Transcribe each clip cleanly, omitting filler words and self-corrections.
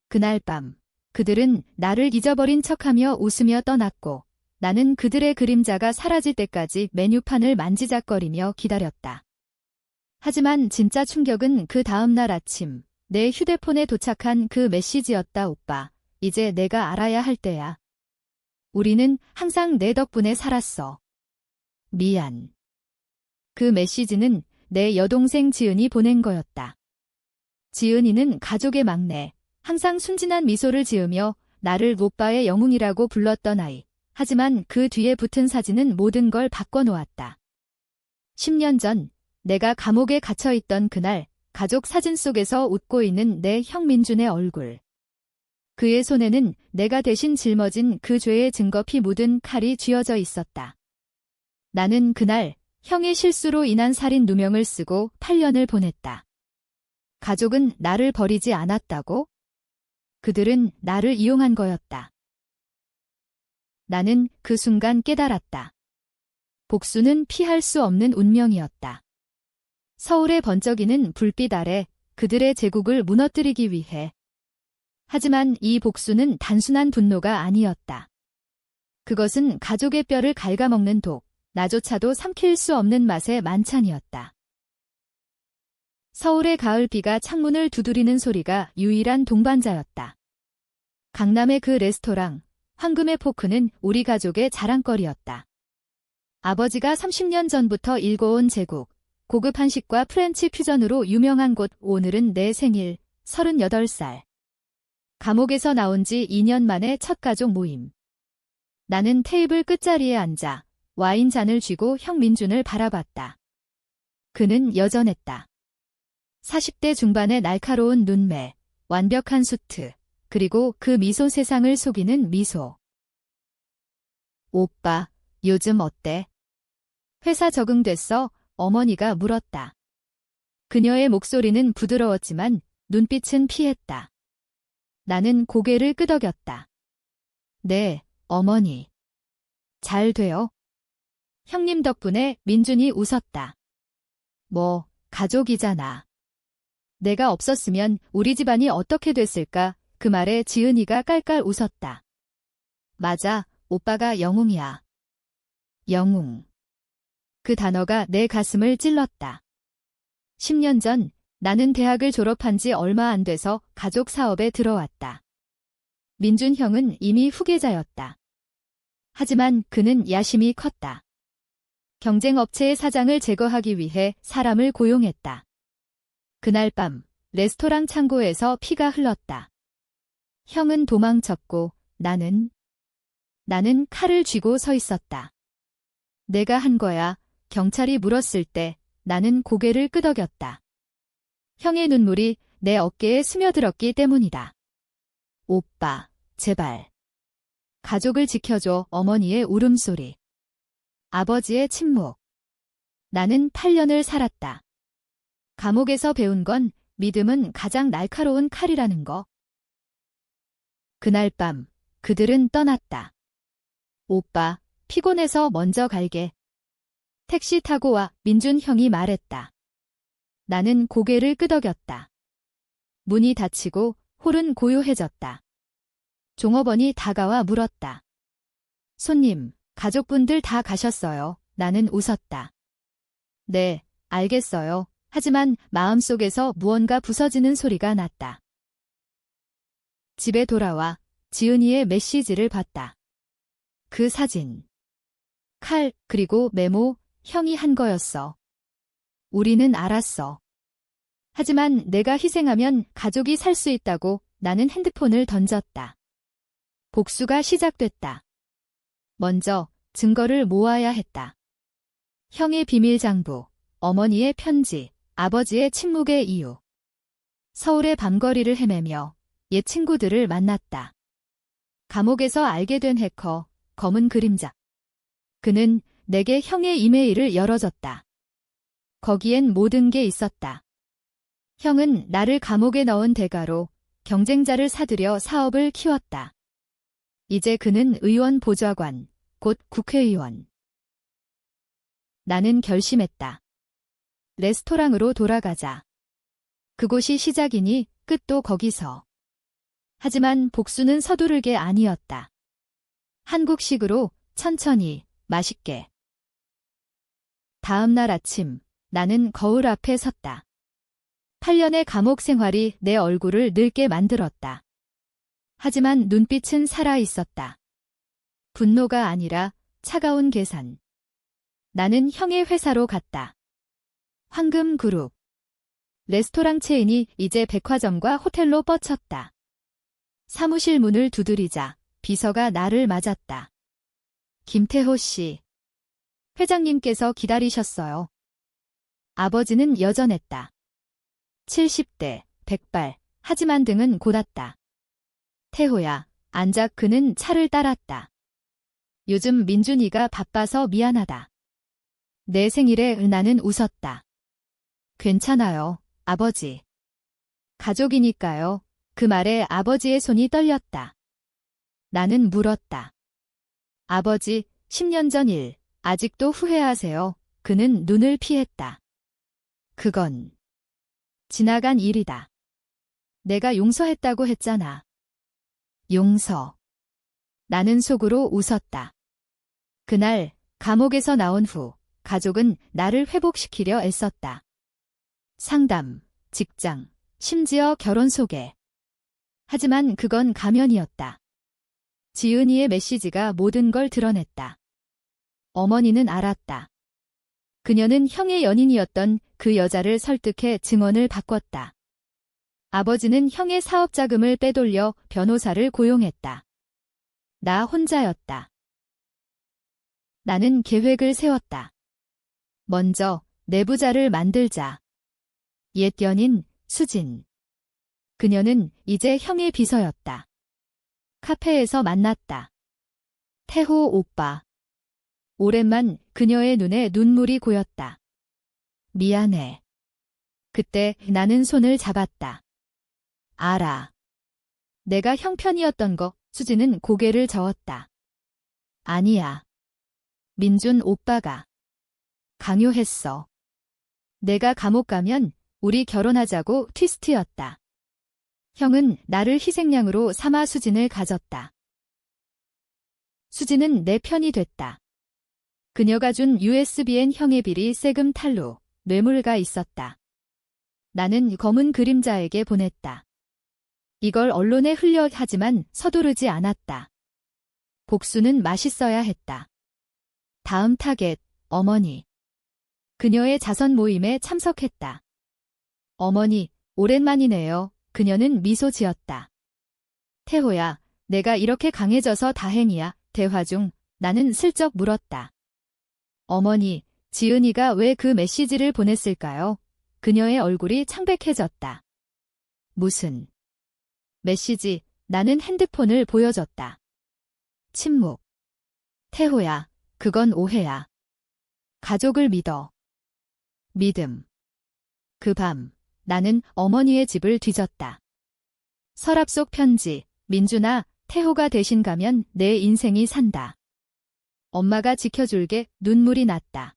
그날 밤, 그들은 나를 잊어버린 척하며 웃으며 떠났고, 나는 그들의 그림자가 사라질 때까지 메뉴판을 만지작거리며 기다렸다. 하지만 진짜 충격은 그 다음 날 아침, 내 휴대폰에 도착한 그 메시지였다. 오빠, 이제 내가 알아야 할 때야. 우리는 항상 내 덕분에 살았어. 미안. 그 메시지는 내 여동생 지은이 보낸 거였다. 지은이는 가족의 막내, 항상 순진한 미소를 지으며 나를 오빠의 영웅이라고 불렀던 아이. 하지만 그 뒤에 붙은 사진은 모든 걸 바꿔놓았다. 10년 전, 내가 감옥에 갇혀있던 그날, 가족 사진 속에서 웃고 있는 내 형 민준의 얼굴. 그의 손에는 내가 대신 짊어진 그 죄의 증거피 묻은 칼이 쥐어져 있었다. 나는 그날 형의 실수로 인한 살인 누명을 쓰고 8년을 보냈다. 가족은 나를 버리지 않았다고? 그들은 나를 이용한 거였다. 나는 그 순간 깨달았다. 복수는 피할 수 없는 운명이었다. 서울의 번쩍이는 불빛 아래 그들의 제국을 무너뜨리기 위해. 하지만 이 복수는 단순한 분노가 아니었다. 그것은 가족의 뼈를 갉아먹는 독, 나조차도 삼킬 수 없는 맛의 만찬이었다. 서울의 가을비가 창문을 두드리는 소리가 유일한 동반자였다. 강남의 그 레스토랑, 황금의 포크는 우리 가족의 자랑거리였다. 아버지가 30년 전부터 일궈온 제국, 고급 한식과 프렌치 퓨전으로 유명한 곳. 오늘은 내 생일, 38살. 감옥에서 나온 지 2년 만에 첫 가족 모임. 나는 테이블 끝자리에 앉아 와인 잔을 쥐고 형 민준을 바라봤다. 그는 여전했다. 40대 중반의 날카로운 눈매, 완벽한 수트, 그리고 그 미소, 세상을 속이는 미소. 오빠, 요즘 어때? 회사 적응됐어? 어머니가 물었다. 그녀의 목소리는 부드러웠지만 눈빛은 피했다. 나는 고개를 끄덕였다. 네, 어머니. 잘 돼요? 형님 덕분에. 민준이 웃었다. 뭐, 가족이잖아. 내가 없었으면 우리 집안이 어떻게 됐을까? 그 말에 지은이가 깔깔 웃었다. 맞아, 오빠가 영웅이야. 영웅. 그 단어가 내 가슴을 찔렀다. 10년 전 나는 대학을 졸업한 지 얼마 안 돼서 가족 사업에 들어왔다. 민준 형은 이미 후계자였다. 하지만 그는 야심이 컸다. 경쟁업체의 사장을 제거하기 위해 사람을 고용했다. 그날 밤 레스토랑 창고에서 피가 흘렀다. 형은 도망쳤고 나는 칼을 쥐고 서 있었다. 내가 한 거야. 경찰이 물었을 때 나는 고개를 끄덕였다. 형의 눈물이 내 어깨에 스며들었기 때문이다. 오빠, 제발. 가족을 지켜줘. 어머니의 울음소리. 아버지의 침묵. 나는 8년을 살았다. 감옥에서 배운 건 믿음은 가장 날카로운 칼이라는 거. 그날 밤 그들은 떠났다. 오빠, 피곤해서 먼저 갈게. 택시 타고 와. 민준 형이 말했다. 나는 고개를 끄덕였다. 문이 닫히고 홀은 고요해졌다. 종업원이 다가와 물었다. 손님, 가족분들 다 가셨어요. 나는 웃었다. 네, 알겠어요. 하지만 마음속에서 무언가 부서지는 소리가 났다. 집에 돌아와 지은이의 메시지를 봤다. 그 사진. 칼, 그리고 메모, 형이 한 거였어. 우리는 알았어. 하지만 내가 희생하면 가족이 살 수 있다고. 나는 핸드폰을 던졌다. 복수가 시작됐다. 먼저 증거를 모아야 했다. 형의 비밀 장부, 어머니의 편지, 아버지의 침묵의 이유. 서울의 밤거리를 헤매며 옛 친구들을 만났다. 감옥에서 알게 된 해커, 검은 그림자. 그는 내게 형의 이메일을 열어줬다. 거기엔 모든 게 있었다. 형은 나를 감옥에 넣은 대가로 경쟁자를 사들여 사업을 키웠다. 이제 그는 의원 보좌관, 곧 국회의원. 나는 결심했다. 레스토랑으로 돌아가자. 그곳이 시작이니 끝도 거기서. 하지만 복수는 서두를 게 아니었다. 한국식으로 천천히, 맛있게. 다음 날 아침, 나는 거울 앞에 섰다. 8년의 감옥 생활이 내 얼굴을 늙게 만들었다. 하지만 눈빛은 살아 있었다. 분노가 아니라 차가운 계산. 나는 형의 회사로 갔다. 황금그룹. 레스토랑 체인이 이제 백화점과 호텔로 뻗쳤다. 사무실 문을 두드리자 비서가 나를 맞았다. 김태호 씨. 회장님께서 기다리셨어요. 아버지는 여전했다. 70대, 백발, 하지만 등은 곧았다. 태호야, 앉아. 그는 차를 따랐다. 요즘 민준이가 바빠서 미안하다. 내 생일에 나는 웃었다. 괜찮아요, 아버지. 가족이니까요. 그 말에 아버지의 손이 떨렸다. 나는 물었다. 아버지, 10년 전 일, 아직도 후회하세요? 그는 눈을 피했다. 그건 지나간 일이다. 내가 용서했다고 했잖아. 용서. 나는 속으로 웃었다. 그날 감옥에서 나온 후 가족은 나를 회복시키려 애썼다. 상담, 직장, 심지어 결혼 소개. 하지만 그건 가면이었다. 지은이의 메시지가 모든 걸 드러냈다. 어머니는 알았다. 그녀는 형의 연인이었던 그 여자를 설득해 증언을 바꿨다. 아버지는 형의 사업 자금을 빼돌려 변호사를 고용했다. 나 혼자였다. 나는 계획을 세웠다. 먼저 내부자를 만들자. 옛 연인 수진. 그녀는 이제 형의 비서였다. 카페에서 만났다. 태호 오빠. 오랜만. 그녀의 눈에 눈물이 고였다. 미안해. 그때 나는 손을 잡았다. 알아. 내가 형 편이었던 거. 수진은 고개를 저었다. 아니야. 민준 오빠가 강요했어. 내가 감옥 가면 우리 결혼하자고. 트위스트였다. 형은 나를 희생양으로 삼아 수진을 가졌다. 수진은 내 편이 됐다. 그녀가 준 USB엔 형의 비리 세금 탈루, 뇌물가 있었다. 나는 검은 그림자에게 보냈다. 이걸 언론에 흘려. 하지만 서두르지 않았다. 복수는 맛있어야 했다. 다음 타겟, 어머니. 그녀의 자선 모임에 참석했다. 어머니, 오랜만이네요. 그녀는 미소 지었다. 태호야, 내가 이렇게 강해져서 다행이야. 대화 중 나는 슬쩍 물었다. 어머니, 지은이가 왜 그 메시지를 보냈을까요? 그녀의 얼굴이 창백해졌다. 무슨 메시지? 나는 핸드폰을 보여줬다. 침묵. 태호야, 그건 오해야. 가족을 믿어. 믿음. 그 밤, 나는 어머니의 집을 뒤졌다. 서랍 속 편지. 민준아, 태호가 대신 가면 내 인생이 산다. 엄마가 지켜줄게. 눈물이 났다.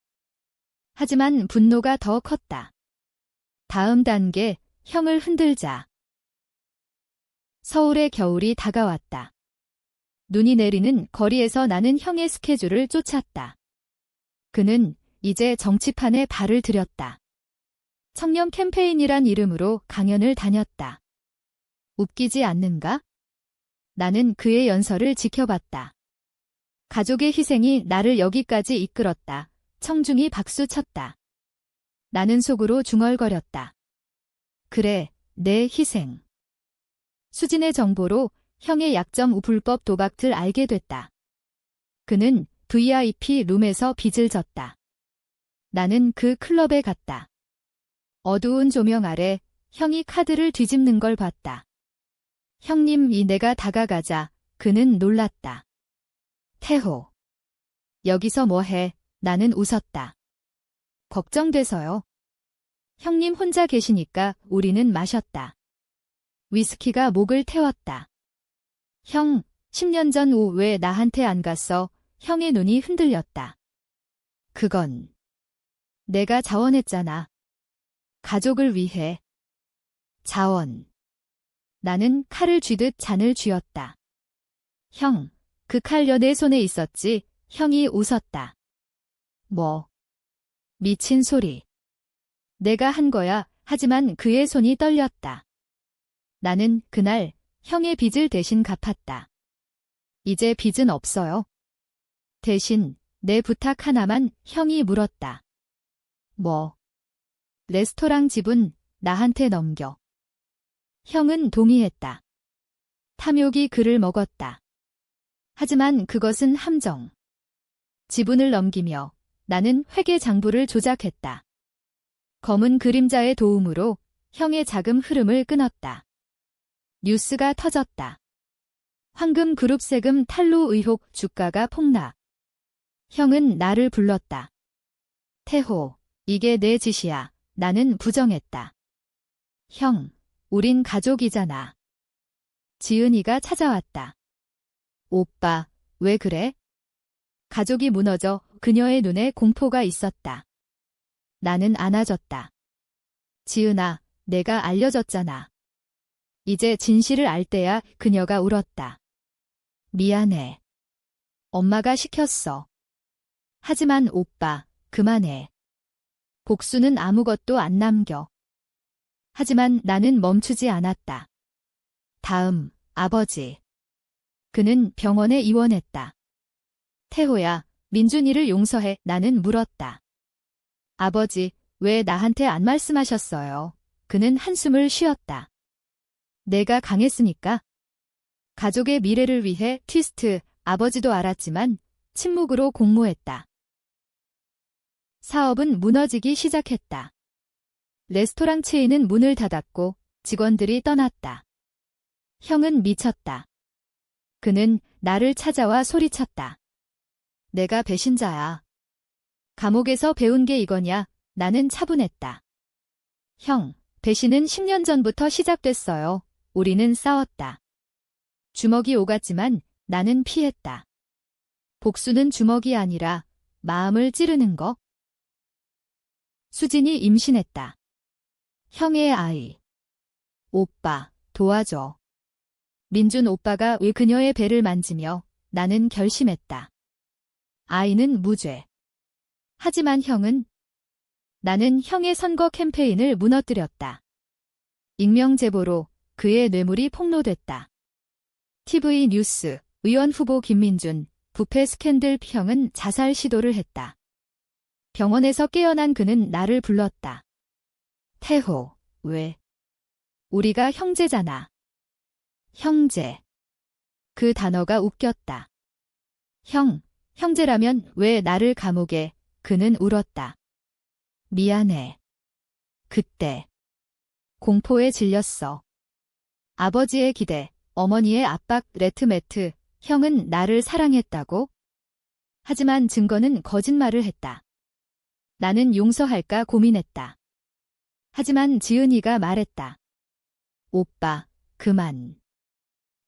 하지만 분노가 더 컸다. 다음 단계, 형을 흔들자. 서울의 겨울이 다가왔다. 눈이 내리는 거리에서 나는 형의 스케줄을 쫓았다. 그는 이제 정치판에 발을 들였다. 청년 캠페인이란 이름으로 강연을 다녔다. 웃기지 않는가? 나는 그의 연설을 지켜봤다. 가족의 희생이 나를 여기까지 이끌었다. 청중이 박수쳤다. 나는 속으로 중얼거렸다. 그래, 내 희생. 수진의 정보로 형의 약점 불법 도박들 알게 됐다. 그는 VIP 룸에서 빚을 졌다. 나는 그 클럽에 갔다. 어두운 조명 아래 형이 카드를 뒤집는 걸 봤다. 형님, 내가 다가가자. 그는 놀랐다. 태호. 여기서 뭐해? 나는 웃었다. 걱정돼서요. 형님 혼자 계시니까. 우리는 마셨다. 위스키가 목을 태웠다. 형, 10년 전 우 왜 나한테 안 갔어? 형의 눈이 흔들렸다. 그건 내가 자원했잖아. 가족을 위해. 자원. 나는 칼을 쥐듯 잔을 쥐었다. 형, 그 칼려 내 손에 있었지. 형이 웃었다. 뭐? 미친 소리. 내가 한 거야. 하지만 그의 손이 떨렸다. 나는 그날 형의 빚을 대신 갚았다. 이제 빚은 없어요. 대신 내 부탁 하나만. 형이 물었다. 뭐? 레스토랑 지분 나한테 넘겨. 형은 동의했다. 탐욕이 그를 먹었다. 하지만 그것은 함정. 지분을 넘기며 나는 회계 장부를 조작했다. 검은 그림자의 도움으로 형의 자금 흐름을 끊었다. 뉴스가 터졌다. 황금 그룹 세금 탈루 의혹, 주가가 폭락. 형은 나를 불렀다. 태호, 이게 내 짓이야. 나는 부정했다. 형, 우린 가족이잖아. 지은이가 찾아왔다. 오빠, 왜 그래? 가족이 무너져. 그녀의 눈에 공포가 있었다. 나는 안아줬다. 지은아, 내가 알려줬잖아. 이제 진실을 알 때야. 그녀가 울었다. 미안해. 엄마가 시켰어. 하지만 오빠, 그만해. 복수는 아무것도 안 남겨. 하지만 나는 멈추지 않았다. 다음, 아버지. 그는 병원에 입원했다. 태호야, 민준이를 용서해. 나는 물었다. 아버지, 왜 나한테 안 말씀하셨어요? 그는 한숨을 쉬었다. 내가 강했으니까. 가족의 미래를 위해 트위스트. 아버지도 알았지만 침묵으로 공모했다. 사업은 무너지기 시작했다. 레스토랑 체인은 문을 닫았고 직원들이 떠났다. 형은 미쳤다. 그는 나를 찾아와 소리쳤다. 내가 배신자야. 감옥에서 배운 게 이거냐? 나는 차분했다. 형, 배신은 10년 전부터 시작됐어요. 우리는 싸웠다. 주먹이 오갔지만 나는 피했다. 복수는 주먹이 아니라 마음을 찌르는 거. 수진이 임신했다. 형의 아이. 오빠, 도와줘. 민준 오빠가 왜 그녀의 배를 만지며 나는 결심했다. 아이는 무죄. 하지만 형은. 나는 형의 선거 캠페인을 무너뜨렸다. 익명 제보로 그의 뇌물이 폭로됐다. TV 뉴스, 의원 후보 김민준, 부패 스캔들. 형은 자살 시도를 했다. 병원에서 깨어난 그는 나를 불렀다. 태호, 왜? 우리가 형제잖아. 형제. 그 단어가 웃겼다. 형, 형제라면 왜 나를 감옥에? 그는 울었다. 미안해. 그때. 공포에 질렸어. 아버지의 기대, 어머니의 압박, 레트매트. 형은 나를 사랑했다고? 하지만 증거는 거짓말을 했다. 나는 용서할까 고민했다. 하지만 지은이가 말했다. 오빠, 그만.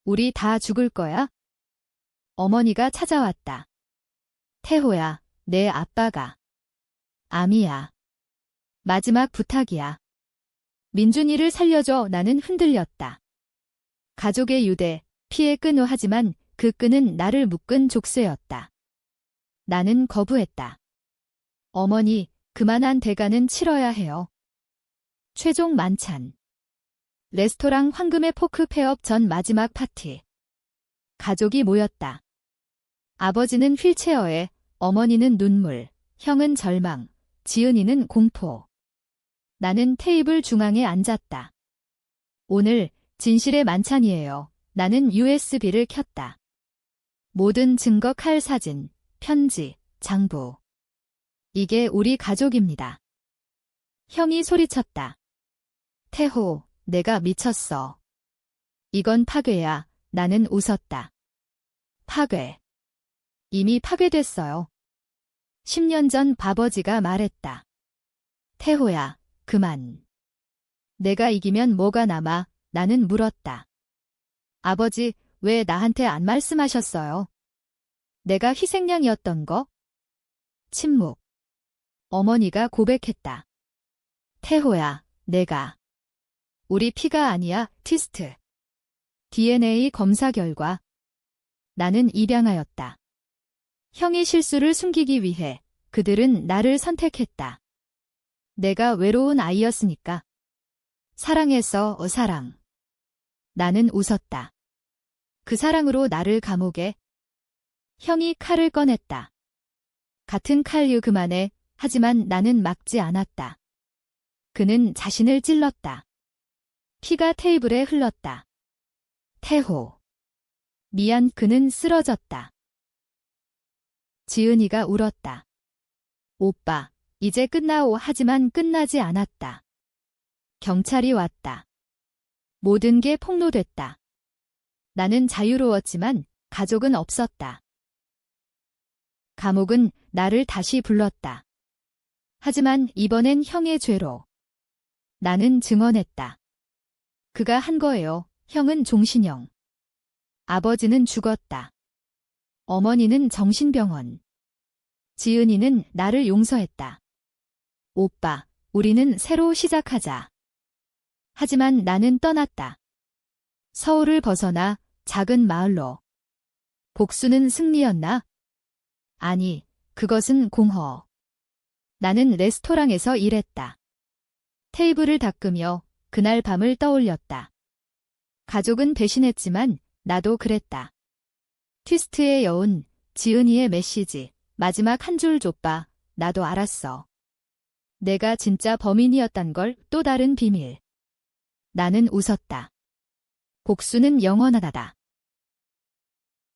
우리 다 죽을 거야? 어머니가 찾아왔다. 태호야, 내 아빠가. 암이야. 마지막 부탁이야. 민준이를 살려줘. 나는 흔들렸다. 가족의 유대, 피의 끈. 하지만 그 끈은 나를 묶은 족쇄였다. 나는 거부했다. 어머니, 그만한 대가는 치러야 해요. 최종 만찬. 레스토랑 황금의 포크 폐업 전 마지막 파티. 가족이 모였다. 아버지는 휠체어에, 어머니는 눈물, 형은 절망, 지은이는 공포. 나는 테이블 중앙에 앉았다. 오늘 진실의 만찬이에요. 나는 USB를 켰다. 모든 증거, 칼, 사진, 편지, 장부. 이게 우리 가족입니다. 형이 소리쳤다. 태호, 내가 미쳤어. 이건 파괴야. 나는 웃었다. 파괴. 이미 파괴됐어요. 10년 전 아버지가 말했다. 태호야, 그만. 내가 이기면 뭐가 남아? 나는 물었다. 아버지, 왜 나한테 안 말씀하셨어요? 내가 희생양이었던 거? 침묵. 어머니가 고백했다. 태호야, 내가. 우리 피가 아니야, 트위스트. DNA 검사 결과 나는 입양하였다. 형의 실수를 숨기기 위해 그들은 나를 선택했다. 내가 외로운 아이였으니까. 사랑해서 사랑. 나는 웃었다. 그 사랑으로 나를 감옥에. 형이 칼을 꺼냈다. 같은 칼류 그만해. 하지만 나는 막지 않았다. 그는 자신을 찔렀다. 피가 테이블에 흘렀다. 태호. 미안. 그는 쓰러졌다. 지은이가 울었다. 오빠, 이제 끝나오. 하지만 끝나지 않았다. 경찰이 왔다. 모든 게 폭로됐다. 나는 자유로웠지만 가족은 없었다. 감옥은 나를 다시 불렀다. 하지만 이번엔 형의 죄로. 나는 증언했다. 그가 한 거예요. 형은 종신형. 아버지는 죽었다. 어머니는 정신병원. 지은이는 나를 용서했다. 오빠, 우리는 새로 시작하자. 하지만 나는 떠났다. 서울을 벗어나 작은 마을로. 복수는 승리였나? 아니, 그것은 공허. 나는 레스토랑에서 일했다. 테이블을 닦으며 그날 밤을 떠올렸다. 가족은 배신했지만 나도 그랬다. 트위스트의 여운, 지은이의 메시지, 마지막 한 줄 좁바, 나도 알았어. 내가 진짜 범인이었단 걸. 또 다른 비밀. 나는 웃었다. 복수는 영원하다.